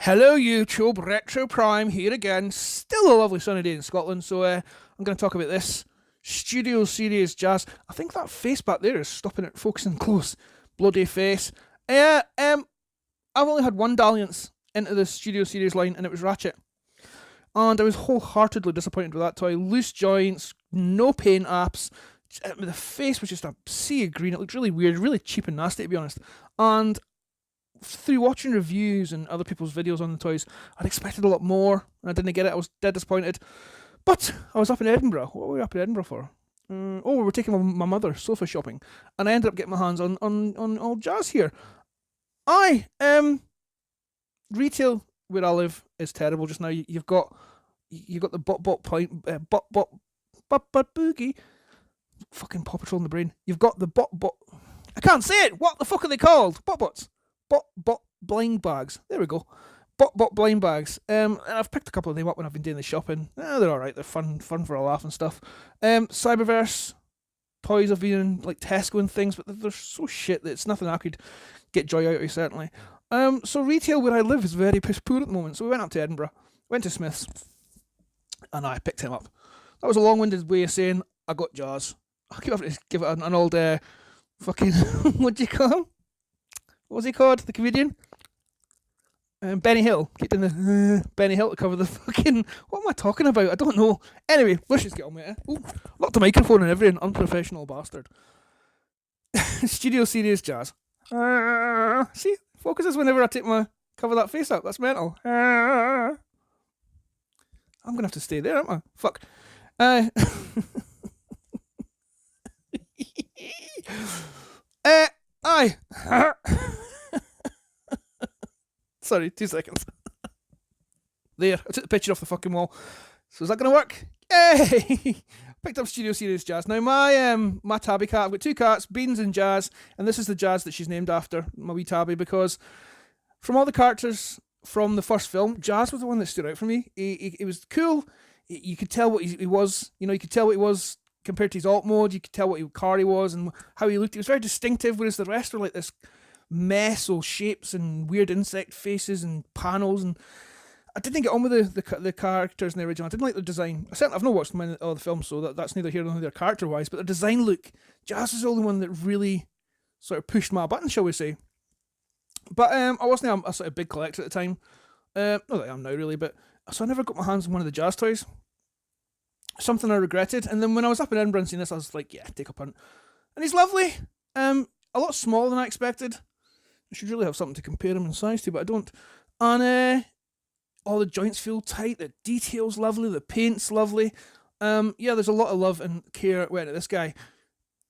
Hello YouTube, Retro Prime here again. Still a lovely sunny day in Scotland, so I'm going to talk about this Studio Series Jazz. I think that face back there is stopping it focusing close. Bloody face. I've only had one dalliance into the Studio Series line, and it was Ratchet. And I was wholeheartedly disappointed with that toy. Loose joints, no paint apps. The face was just a sea of green. It looked really weird, really cheap and nasty, to be honest. And through watching reviews and other people's videos on the toys, I'd expected a lot more, and I didn't get it. I was dead disappointed. But I was up in Edinburgh. What were we up in Edinburgh for? We were taking my mother sofa shopping, and I ended up getting my hands on old Jazz here. Retail where I live is terrible just now. You've got the bot point bot boogie. Fucking Paw Patrol in the brain. You've got the bot. I can't say it. What the fuck are they called? Bots. Bot blind bags. There we go. Bot blind bags. And I've picked a couple of them up when I've been doing the shopping. They're alright. They're fun for a laugh and stuff. Cyberverse toys have been in like Tesco and things, but they're so shit that it's nothing I could get joy out of, certainly. So retail where I live is very piss poor at the moment. So we went up to Edinburgh, went to Smith's, and I picked him up. That was a long-winded way of saying I got Jazz. I keep having to give it an old fucking what do you call him? What was he called? The comedian? Benny Hill. Keep doing the Benny Hill to cover the fucking. What am I talking about? I don't know. Anyway, let's just get on with it. Ooh, locked the microphone and every unprofessional bastard. Studio Series Jazz. See, focuses whenever I take my cover that face up. That's mental. I'm gonna have to stay there, aren't I? Fuck. Aye. Sorry, 2 seconds. There, I took the picture off the fucking wall. So is that going to work? Yay! Picked up Studio Series Jazz. Now my tabby cat, I've got 2 cats, Beans and Jazz, and this is the Jazz that she's named after, my wee tabby, because from all the characters from the first film, Jazz was the one that stood out for me. He was cool. You could tell what he was. You know, you could tell what he was compared to his alt mode. You could tell what car he was and how he looked. He was very distinctive, whereas the rest were like this mess of shapes and weird insect faces and panels, and I didn't get on with the characters in the original. I didn't like the design. I've not watched all the films, so that's neither here nor there character wise, but the design look, Jazz is the only one that really sort of pushed my button, shall we say. But I wasn't a sort of big collector at the time. Not that I am now really, but so I never got my hands on one of the Jazz toys. Something I regretted, and then when I was up in Edinburgh and seeing this, I was like, yeah, take a punt. And he's lovely. A lot smaller than I expected. I should really have something to compare him in size to, but I don't. And all the joints feel tight, the detail's lovely, the paint's lovely. There's a lot of love and care went into this guy.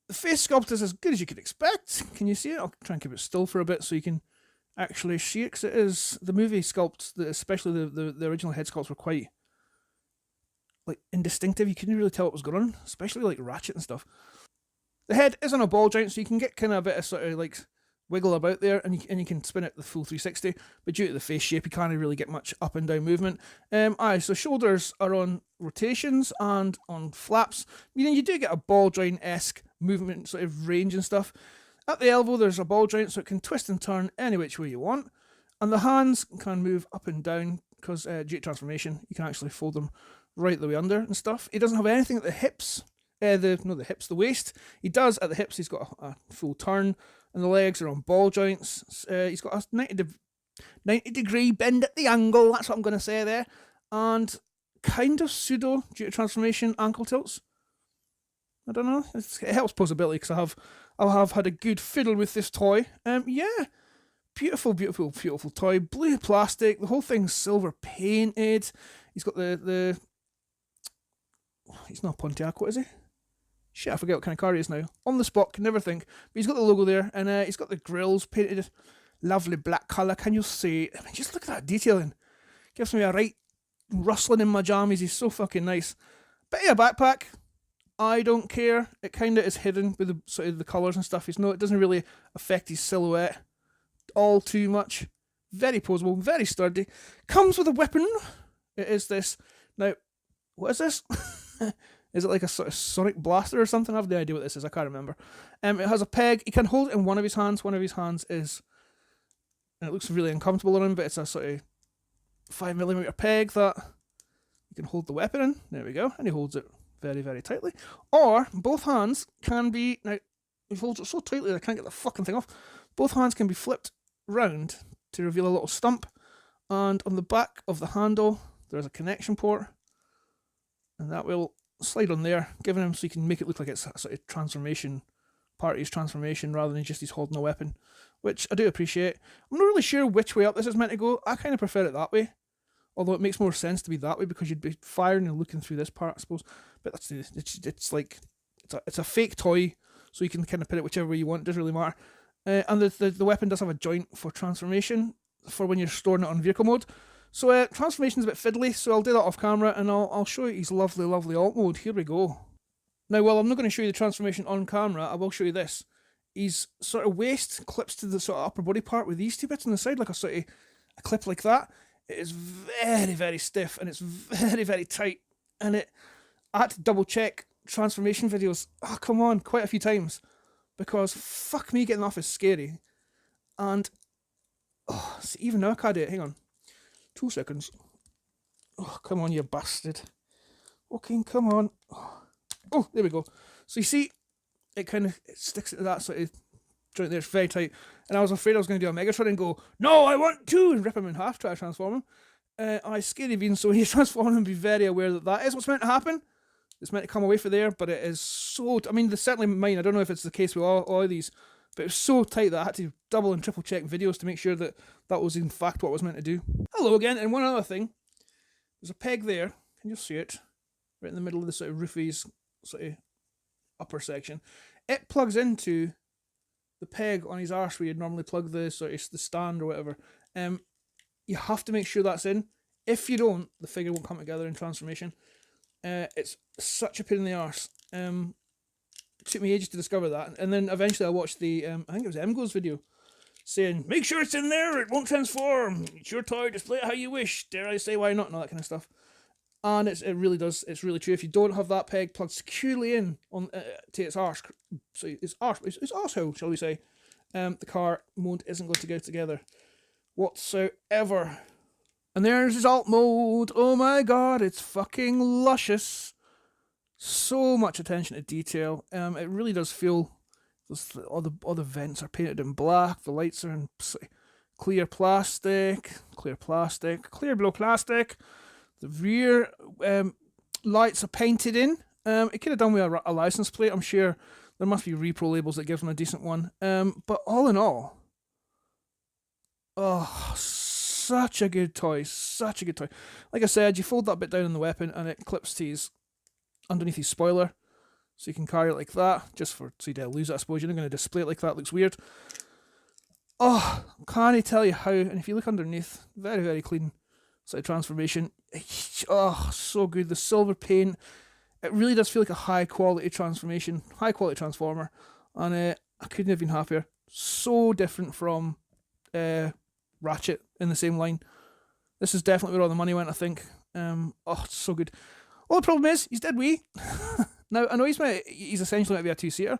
The face sculpt is as good as you could expect. Can you see it? I'll try and keep it still for a bit so you can actually see it, because it is the movie sculpts, especially the original head sculpts were quite like indistinctive. You couldn't really tell what was going on, especially like Ratchet and stuff. The head is on a ball joint, so you can get kind of a bit of sort of like wiggle about there, and you can spin it the full 360, but due to the face shape you can't really get much up and down movement. So shoulders are on rotations and on flaps, meaning you do get a ball joint-esque movement sort of range and stuff. At the elbow there's a ball joint, so it can twist and turn any which way you want, and the hands can move up and down because due to transformation you can actually fold them right the way under and stuff. He doesn't have anything at the hips, the waist. He does at the hips. He's got a full turn, and the legs are on ball joints. He's got a 90 degree bend at the angle. That's what I'm going to say there, and kind of pseudo due to transformation ankle tilts. I don't know. It helps posability because I have had a good fiddle with this toy. Beautiful toy. Blue plastic. The whole thing's silver painted. He's got the. He's not Pontiac. What is he? Shit, I forget what kind of car he is now. On the spot, can never think. But he's got the logo there, and he's got the grills painted lovely black colour. Can you see? I mean, just look at that detailing. Gives me a right rustling in my jammies. He's so fucking nice. But yeah, backpack. I don't care. It kind of is hidden with the sort of the colours and stuff. It doesn't really affect his silhouette all too much. Very posable, very sturdy. Comes with a weapon. It is this. Now, what is this? Is it like a sort of sonic blaster or something? I have no idea what this is. I can't remember. It has a peg. He can hold it in one of his hands. One of his hands is, and it looks really uncomfortable on him, but it's a sort of 5mm peg that you can hold the weapon in. There we go. And he holds it very, very tightly. Or both hands can be, now he holds it so tightly I can't get the fucking thing off. Both hands can be flipped round to reveal a little stump. And on the back of the handle, there's a connection port. And that will slide on there, giving him so you can make it look like it's a sort of transformation, part of his transformation, rather than just he's holding a weapon, which I do appreciate. I'm not really sure which way up this is meant to go. I kind of prefer it that way, although it makes more sense to be that way because you'd be firing and looking through this part, I suppose. But that's it's like it's a fake toy, so you can kind of put it whichever way you want. It doesn't really matter. And the weapon does have a joint for transformation for when you're storing it on vehicle mode. So transformation's a bit fiddly, so I'll do that off camera and I'll show you his lovely, lovely alt mode. Here we go. Now, while I'm not going to show you the transformation on camera, I will show you this. His sort of waist clips to the sort of upper body part with these two bits on the side, like a clip like that. It is very, very stiff and it's very, very tight. And I had to double check transformation videos, come on, quite a few times. Because fuck me, getting off is scary. And, see, even now I can't do it. Hang on. 2 seconds. Oh, come on, you bastard. Okay, come on. Oh, there we go. So you see, it kind of sticks into that sort of joint there. It's very tight. And I was afraid I was going to do a Megatron and go, no, I want to, and rip him in half, try to transform him. I scary bean, so he's transforming him, be very aware that that is what's meant to happen. It's meant to come away from there, but it is so... I mean, certainly mine, I don't know if it's the case with all of these, but it was so tight that I had to double and triple check videos to make sure that that was in fact what I was meant to do. Hello again, and one other thing. There's a peg there. Can you see it? Right in the middle of the sort of roofies, sort of upper section. It plugs into the peg on his arse where you'd normally plug the sort of the stand or whatever. You have to make sure that's in. If you don't, the figure won't come together in transformation. It's such a pain in the arse. It took me ages to discover that, and then eventually I watched the I think it was MGo's video saying, make sure it's in there, it won't transform, it's your toy, display it how you wish, dare I say why not, and all that kind of stuff. And it really does, it's really true. If you don't have that peg plugged securely in on to its arse, so its arsehole, shall we say, the car mode isn't going to go together whatsoever. And there's his alt mode. Oh my god, it's fucking luscious. So much attention to detail. It really does feel... all the vents are painted in black. The lights are in clear plastic. Clear below plastic. The rear lights are painted in. It could have done with a license plate. I'm sure there must be repro labels that give them a decent one. But all in all... oh, such a good toy. Such a good toy. Like I said, you fold that bit down in the weapon and it clips to his... underneath his spoiler, so you can carry it like that, just for so you don't lose it, I suppose. You're not going to display it like that, it looks weird. Oh, can't I tell you how, and if you look underneath, very, very clean sort of transformation. Oh, so good. The silver paint, it really does feel like a high quality transformation, high quality transformer, and I couldn't have been happier. So different from Ratchet in the same line. This is definitely where all the money went, I think. Oh, it's so good. Well, the problem is, he's dead wee. Now, I know he's essentially meant to be a two-seater,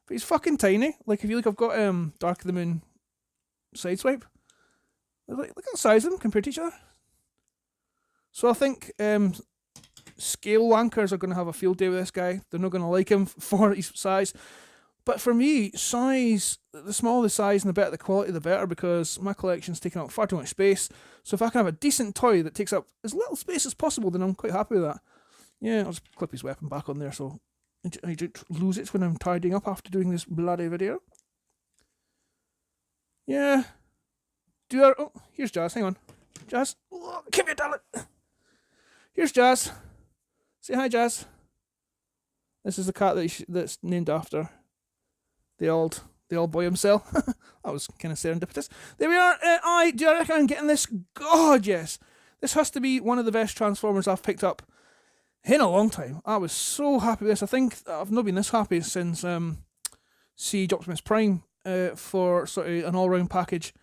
but he's fucking tiny. Like, if you look, I've got Dark of the Moon Sideswipe. Look at the size of them compared to each other. So I think scale wankers are going to have a field day with this guy. They're not going to like him for his size. But for me, size, the smaller the size and the better the quality, the better, because my collection's taking up far too much space. So if I can have a decent toy that takes up as little space as possible, then I'm quite happy with that. Yeah, I'll just clip his weapon back on there so I don't lose it when I'm tidying up after doing this bloody video. Yeah. Oh, here's Jazz. Hang on. Jazz. Oh, come here, darling. Here's Jazz. Say hi, Jazz. This is the cat that's named after the old boy himself. That was kind of serendipitous. There we are. Do I recommend getting this? God, yes. This has to be one of the best Transformers I've picked up in a long time. I was so happy with this. I think I've not been this happy since Siege Optimus Prime for sort of an all-round package.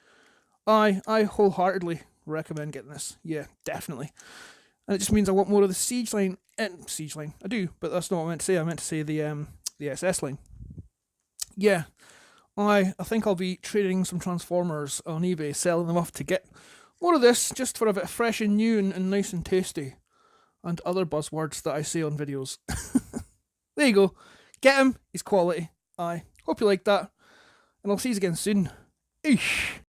I wholeheartedly recommend getting this. Yeah, definitely. And it just means I want more of the Siege line. Siege line. I do, but that's not what I meant to say. I meant to say the SS line. Yeah, I think I'll be trading some Transformers on eBay, selling them off to get more of this, just for a bit fresh and new and nice and tasty. And other buzzwords that I say on videos. There you go. Get him. He's quality. Aye. Hope you like that. And I'll see you again soon. Eesh.